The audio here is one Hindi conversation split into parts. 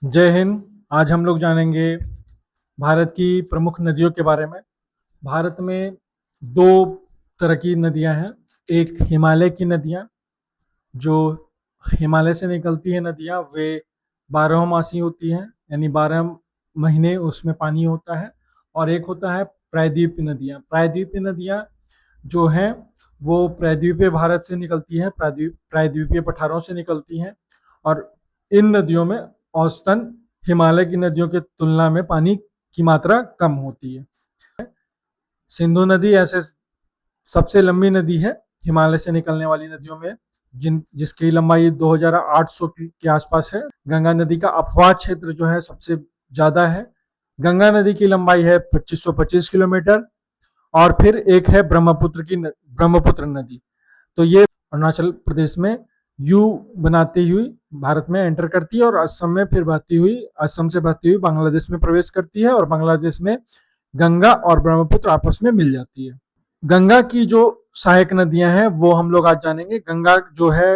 जय हिंद। आज हम लोग जानेंगे भारत की प्रमुख नदियों के बारे में। भारत में दो तरह की नदियां हैं। एक हिमालय की नदियां, जो हिमालय से निकलती है नदियां, वे 12 मासी होती हैं, यानी 12 महीने उसमें पानी होता है। और एक होता है प्रायद्वीपीय नदियां। प्रायद्वीपीय नदियां जो हैं वो प्रायद्वीपीय भारत से निकलती हैं, प्रायद्वीपीय पठारों से निकलती हैं। और इन नदियों में औसतन हिमालय की नदियों की तुलना में पानी की मात्रा कम होती है। सिंधु नदी ऐसे सबसे लंबी नदी है हिमालय से निकलने वाली नदियों में, जिसकी लंबाई 2800 के आसपास है। गंगा नदी का अपवाह क्षेत्र जो है सबसे ज्यादा है। गंगा नदी की लंबाई है 2525 किलोमीटर। और फिर एक है ब्रह्मपुत्र नदी। तो ये अरुणाचल प्रदेश में यू बनाती हुई भारत में एंटर करती है, और असम से बहती हुई बांग्लादेश में प्रवेश करती है, और बांग्लादेश में गंगा और ब्रह्मपुत्र आपस में मिल जाती है। गंगा की जो सहायक नदियां हैं वो हम लोग आज जानेंगे। गंगा जो है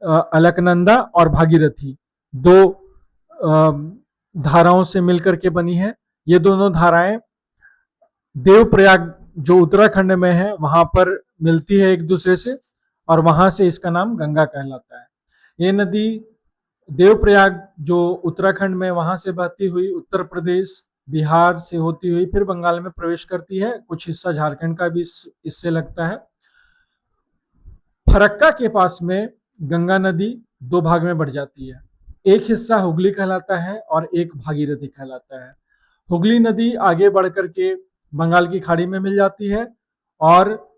अलकनंदा और भागीरथी दो धाराओं से मिलकर के बनी है। ये दोनों धाराएं देवप्रयाग जो उत्तराखंड में है वहां पर मिलती है एक दूसरे से, और वहां से इसका नाम गंगा कहलाता है। ये नदी देवप्रयाग जो उत्तराखंड में, वहां से बहती हुई उत्तर प्रदेश बिहार से होती हुई फिर बंगाल में प्रवेश करती है। कुछ हिस्सा झारखंड का भी इससे लगता है। फरक्का के पास में गंगा नदी दो भाग में बढ़ जाती है। एक हिस्सा हुगली कहलाता है और एक भागीरथी कहलाता है। हुगली नदी आगे बढ़ करके बंगाल की खाड़ी में मिल जाती है, और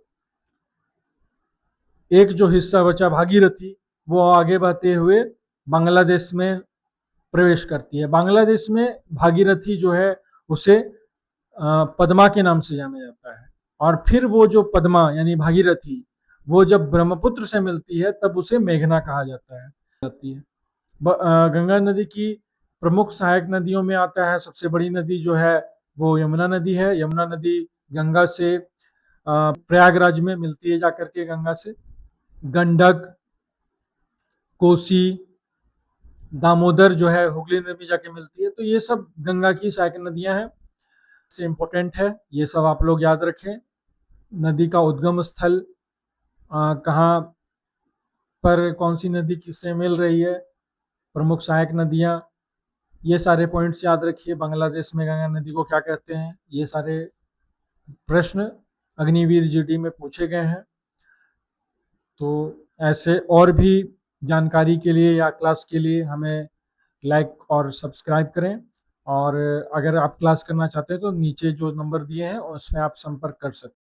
एक जो हिस्सा बचा भागीरथी, वो आगे बहते हुए बांग्लादेश में प्रवेश करती है। बांग्लादेश में भागीरथी जो है उसे पद्मा के नाम से जाना जाता है। और फिर वो जो पद्मा यानी भागीरथी, वो जब ब्रह्मपुत्र से मिलती है तब उसे मेघना कहा जाता है। गंगा नदी की प्रमुख सहायक नदियों में आता है, सबसे बड़ी नदी जो है वो यमुना नदी है। यमुना नदी गंगा से प्रयागराज में मिलती है जाकर के गंगा से। गंडक, कोसी, दामोदर जो है हुगली नदी जाके मिलती है। तो ये सब गंगा की सहायक नदियां हैं, से इम्पोर्टेंट है, ये सब आप लोग याद रखें। नदी का उद्गम स्थल कहाँ पर, कौन सी नदी किससे मिल रही है, प्रमुख सहायक नदियां, ये सारे पॉइंट्स याद रखिए। बांग्लादेश में गंगा नदी को क्या कहते हैं, ये सारे प्रश्न अग्निवीर जीडी में पूछे गए हैं। तो ऐसे और भी जानकारी के लिए या क्लास के लिए हमें लाइक और सब्सक्राइब करें। और अगर आप क्लास करना चाहते हैं तो नीचे जो नंबर दिए हैं उसमें आप संपर्क कर सकते हैं।